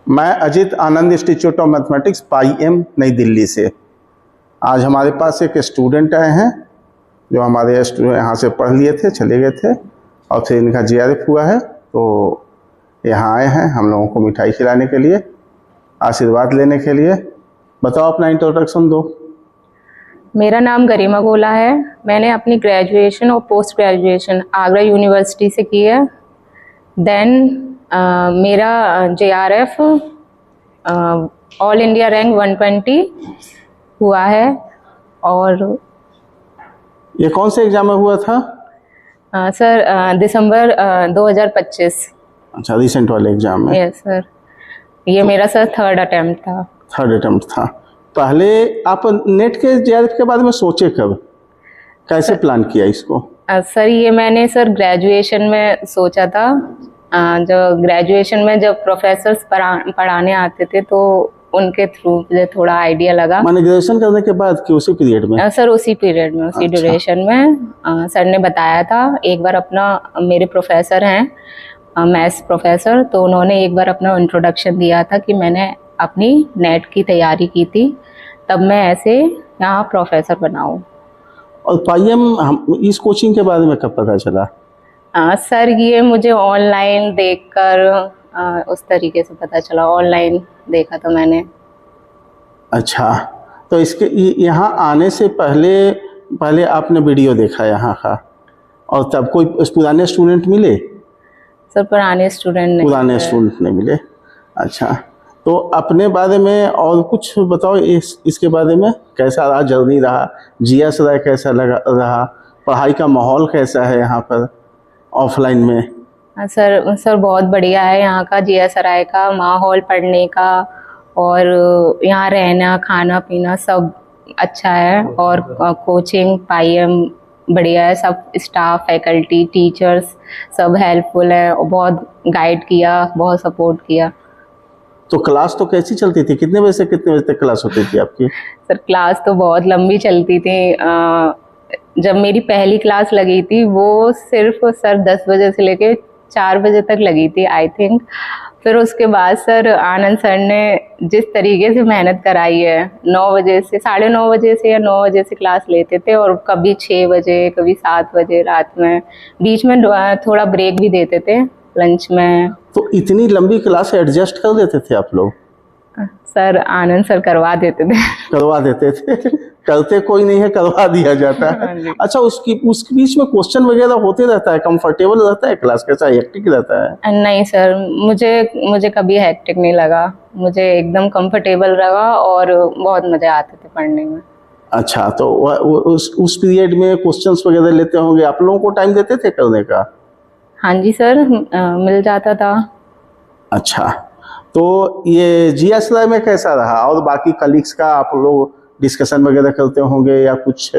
मैं अजित आनंद institute of mathematics पाईएम नई दिल्ली से। आज हमारे पास एक स्टूडेंट आए हैं जो हमारे यहाँ से पढ़ लिए थे, चले गए थे और फिर इनका जीआरएफ हुआ है, तो यहाँ आए हैं हम लोगों को मिठाई खिलाने के लिए, आशीर्वाद लेने के लिए। बताओ, अपना इंट्रोडक्शन दो। मेरा नाम गरिमा गोला है। मैंने अपनी ग्रेजुएशन और पोस्ट ग्रेजुएशन आगरा यूनिवर्सिटी से की है। देन मेरा जेआरएफ ऑल इंडिया रैंक 120 हुआ है। और ये कौन से एग्जाम में हुआ था? सर दिसंबर 2025। अच्छा, रिसेंट वाले एग्जाम में। यस सर, ये मेरा सर थर्ड अटेम्प्ट था। थर्ड अटेम्प्ट था। पहले आप नेट के जेआरएफ के बारे में सोचे कब, कैसे प्लान किया इसको? सर ये मैंने सर ग्रेजुएशन में सोचा था। जो ग्रेजुएशन में जब प्रोफेसर्स पढ़ाने आते थे तो उनके थ्रू मुझे थोड़ा आइडिया लगा। मैंने ग्रेजुएशन करने के बाद कि उसी पीरियड में? सर उसी पीरियड में, उसी ड्यूरेशन में सर ने बताया था। एक बार अपना, मेरे प्रोफेसर हैं मैथ्स प्रोफेसर, तो उन्होंने एक बार अपना इंट्रोडक्शन दिया था कि मैंने अपनी नेट की तैयारी की थी, तब मैं ऐसे यहाँ प्रोफेसर बना हूँ। और पाईएम इस कोचिंग के बारे में कब पता चला? सर ये मुझे ऑनलाइन देखकर उस तरीके से पता चला, ऑनलाइन देखा था मैंने। अच्छा, तो इसके यहाँ आने से पहले आपने वीडियो देखा यहाँ का, और तब कोई पुराने स्टूडेंट मिले? सर पुराने स्टूडेंट नहीं मिले। अच्छा, तो अपने बारे में और कुछ बताओ, इसके बारे में कैसा रहा, जर्नी रहा, जीएस राय कैसा रहा, पढ़ाई का माहौल कैसा है यहाँ पर ऑफलाइन में? सर बहुत बढ़िया है यहाँ का जीएस राय का माहौल, पढ़ने का और यहाँ रहना खाना पीना सब अच्छा है। और कोचिंग पाईएम बढ़िया है, सब स्टाफ फैकल्टी टीचर्स सब हेल्पफुल है और बहुत गाइड किया, बहुत सपोर्ट किया। तो क्लास तो कैसी चलती थी? कितने बजे से कितने बजे तक क्लास होती थी आपकी? सर क्लास तो बहुत लंबी चलती थी। जब मेरी पहली क्लास लगी थी वो सिर्फ सर 10 बजे से लेके 4 बजे तक लगी थी आई थिंक। फिर उसके बाद सर आनंद सर ने जिस तरीके से मेहनत कराई है, 9 बजे से 9:30 बजे से या 9 बजे से क्लास लेते थे, और कभी 6 बजे कभी 7 बजे रात में, बीच में थोड़ा ब्रेक भी देते थे लंच में। तो इतनी लंबी क्लास एडजस्ट कर देते थे आप लोग? सर आनंद सर करवा देते थे। करते कोई नहीं है, करवा दिया जाता है। अच्छा, उसके बीच में क्वेश्चन वगैरह होते रहता है, कंफर्टेबल रहता है क्लास, कैसा हेक्टिक रहता है? नहीं सर, मुझे कभी हेक्टिक नहीं लगा, मुझे एकदम कंफर्टेबल लगा और बहुत मजे आते थे पढ़ने में। अच्छा, तो उस पीरियड में क्वेश्चंस वगैरह लेते होंगे, आप लोगों को टाइम देते थे करने का? हाँ जी सर, मिल जाता था। अच्छा, तो ये जीएस राय में कैसा रहा, और बाकी कलीग्स का आप लोग डिस्कशन वगैरह करते होंगे या कुछ?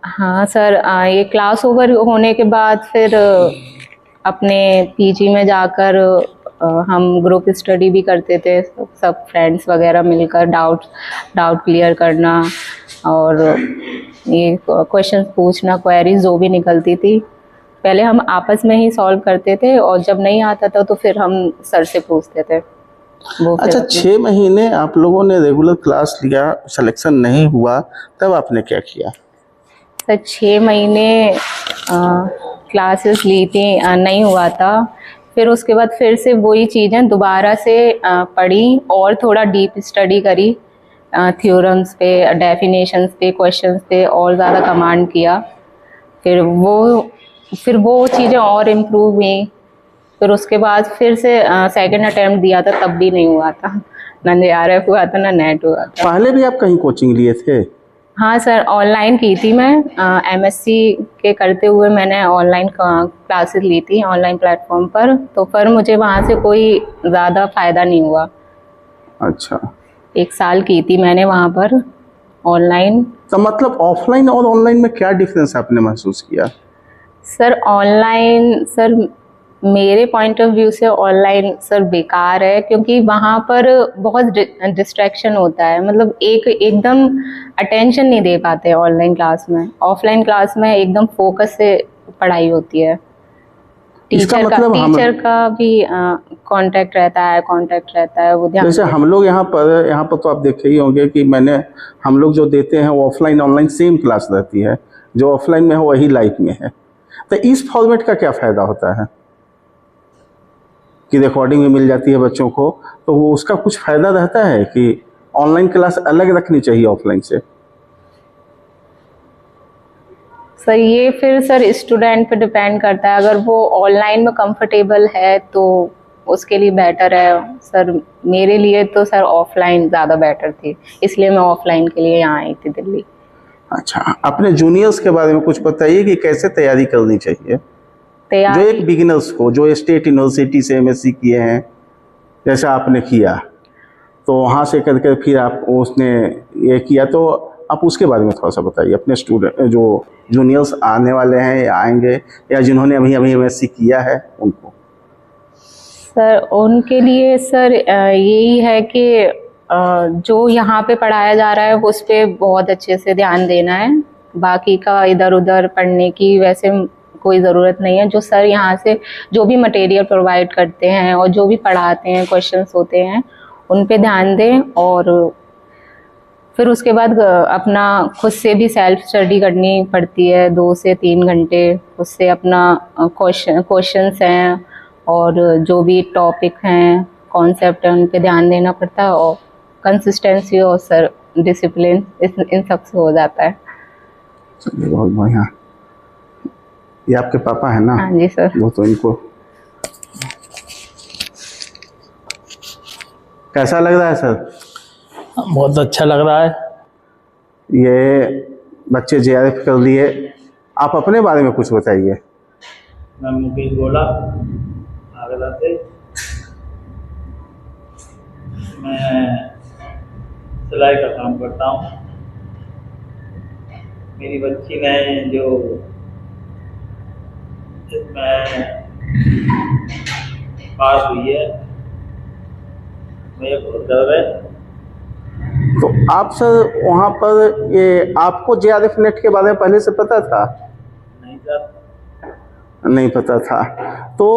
हाँ सर, ये क्लास ओवर होने के बाद फिर अपने पीजी में जाकर हम ग्रुप स्टडी भी करते थे, सब फ्रेंड्स वगैरह मिलकर डाउट क्लियर करना और ये क्वेश्चन पूछना, क्वेरीज जो भी निकलती थी पहले हम आपस में ही सॉल्व करते थे, और जब नहीं आता था तो फिर हम सर से पूछते थे। अच्छा, 6 महीने आप लोगों ने रेगुलर क्लास लिया, सिलेक्शन नहीं हुआ, तब आपने क्या किया? सर 6 महीने क्लासेस ली थी, नहीं हुआ था। फिर उसके बाद फिर से वही चीज़ें दोबारा से पढ़ी और थोड़ा डीप स्टडी करी, थ्योरम्स पे, डेफिनेशंस पे, क्वेश्चंस पे और ज़्यादा कमांड किया। फिर वो चीज़ें और इम्प्रूव हुई। फिर उसके बाद फिर से सेकंड अटेम्प्ट दिया था, तब भी नहीं हुआ था, ना जेआरएफ हुआ था ना नेट हुआ था। पहले भी आप कहीं कोचिंग लिए थे? हाँ सर, ऑनलाइन की थी मैं, एमएससी के करते हुए मैंने ऑनलाइन क्लासेस ली थी ऑनलाइन प्लेटफॉर्म पर, तो पर मुझे वहाँ से कोई ज़्यादा फ़ायदा नहीं हुआ। अच्छा, 1 साल की थी मैंने वहाँ पर ऑनलाइन। तो मतलब ऑफलाइन और ऑनलाइन में क्या डिफरेंस आपने महसूस किया? सर ऑनलाइन, सर मेरे पॉइंट ऑफ व्यू से ऑनलाइन सर बेकार है, क्योंकि वहाँ पर बहुत डिस्ट्रैक्शन होता है, मतलब एकदम अटेंशन नहीं दे पाते ऑनलाइन क्लास में। ऑफलाइन क्लास में एकदम फोकस से पढ़ाई होती है। टीचर का भी कांटेक्ट रहता है, कांटेक्ट रहता है, वो ध्यान जैसे हम लोग यहाँ पर तो आप देखे ही होंगे कि हम लोग जो देते हैं वो ऑफलाइन ऑनलाइन सेम क्लास रहती है, जो ऑफलाइन में है वही लाइव में है। तो इस फॉर्मेट का क्या फ़ायदा होता है कि रिकॉर्डिंग भी मिल जाती है बच्चों को, तो वो उसका कुछ फ़ायदा रहता है कि ऑनलाइन क्लास अलग रखनी चाहिए ऑफलाइन से? सर ये फिर सर स्टूडेंट पे डिपेंड करता है, अगर वो ऑनलाइन में कंफर्टेबल है तो उसके लिए बेटर है सर। मेरे लिए तो सर ऑफलाइन ज़्यादा बेटर थी, इसलिए मैं ऑफलाइन के लिए यहाँ आई थी दिल्ली। अच्छा, अपने जूनियर्स के बारे में कुछ बताइए कि कैसे तैयारी करनी चाहिए, जो तैयारी एक बिगिनर्स को, जो स्टेट यूनिवर्सिटी से एमएससी किए हैं जैसा आपने किया, तो वहाँ से करके फिर आप उसने ये किया, तो आप उसके बारे में थोड़ा सा बताइए, अपने स्टूडेंट जो जूनियर्स आने वाले हैं या आएंगे या जिन्होंने अभी अभी एमएससी किया है उनको। सर उनके लिए सर यही है कि जो यहाँ पे पढ़ाया जा रहा है उस पर बहुत अच्छे से ध्यान देना है, बाकी का इधर उधर पढ़ने की वैसे कोई ज़रूरत नहीं है। जो सर यहाँ से जो भी मटेरियल प्रोवाइड करते हैं और जो भी पढ़ाते हैं, क्वेश्चंस होते हैं, उन पे ध्यान दें, और फिर उसके बाद अपना खुद से भी सेल्फ स्टडी करनी पड़ती है 2 से 3 घंटे। उससे अपना क्वेश्चंस हैं और जो भी टॉपिक हैं, कॉन्सेप्ट हैं, उन पे ध्यान देना पड़ता है, और कंसिस्टेंसी और सर डिसिप्लिन इन सब से हो जाता है। चलिए बहुत बढ़िया। ये आपके पापा है ना? हाँ जी सर। वो तो इनको कैसा लग रहा है सर? बहुत अच्छा लग रहा है। ये बच्चे जेआरएफ कर लिए, आप अपने बारे में कुछ बताइए। मैं मुकेश गोला, आगरा से। मैं सिलाई का काम करता हूँ। मेरी बच्ची ने जो इसमें पास हुई है, मुझे बहुत गर्व है। तो आप सर वहाँ पर ये आपको जेआरएफ नेट के बारे में पहले से पता था? नहीं सर, नहीं पता था। तो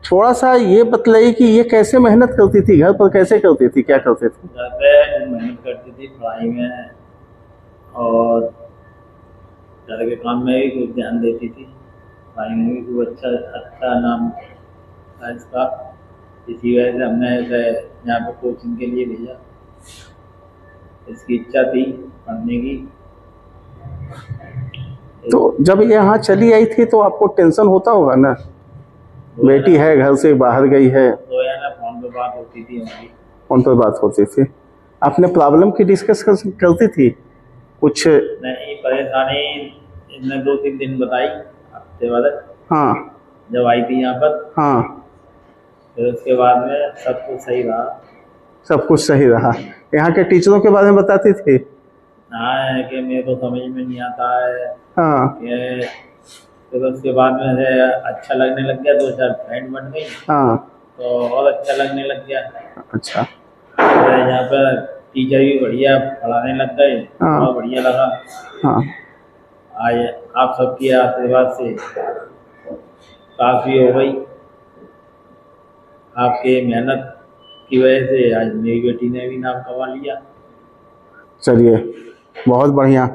थोड़ा सा ये बतलाइए कि ये कैसे मेहनत करती थी, घर पर कैसे करती थी, क्या करते थे? घर पे मेहनत करती थी पढ़ाई में, और घर के काम में भी कुछ ध्यान देती थी, पढ़ाई में भी कुछ अच्छा नाम था इसका। इसी वजह से हमने इसे यहाँ पे कोचिंग के लिए भेजा। इसकी इच्छा थी पढ़ने की। तो जब यहाँ चली आई थी तो आपको टेंशन होता होगा ना, बेटी है घर से बाहर गई है। तो यार ना फोन पे बात होती थी हमारी। फोन पर बात होती थी, अपने प्रॉब्लम की डिस्कस करती थी कुछ? नहीं, परेशानी इसने 2-3 दिन बताई हफ्ते बाद। हाँ जब आई थी यहाँ पर, हाँ, फिर उसके बाद में सब कुछ सही रहा। सब कुछ सही रहा। यहाँ के टीचरों के बारे में बताती थी? हाँ, कि मेरे को समझ में नहीं आता है। हाँ कि फिर उसके बाद में से अच्छा लगने लग गया, 2-4 फ्रेंड बन गई, हाँ। तो और अच्छा लगने लग गया। अच्छा, तो यहाँ पर टीचर भी बढ़िया पढ़ाने लग गए, हाँ। बहुत बढ़िया लगा। हाँ आज आप सबके आशीर्वाद से काफ़ी हो गई। आपके मेहनत की वजह से आज मेरी बेटी ने भी नाम कमा लिया। चलिए बहुत बढ़िया।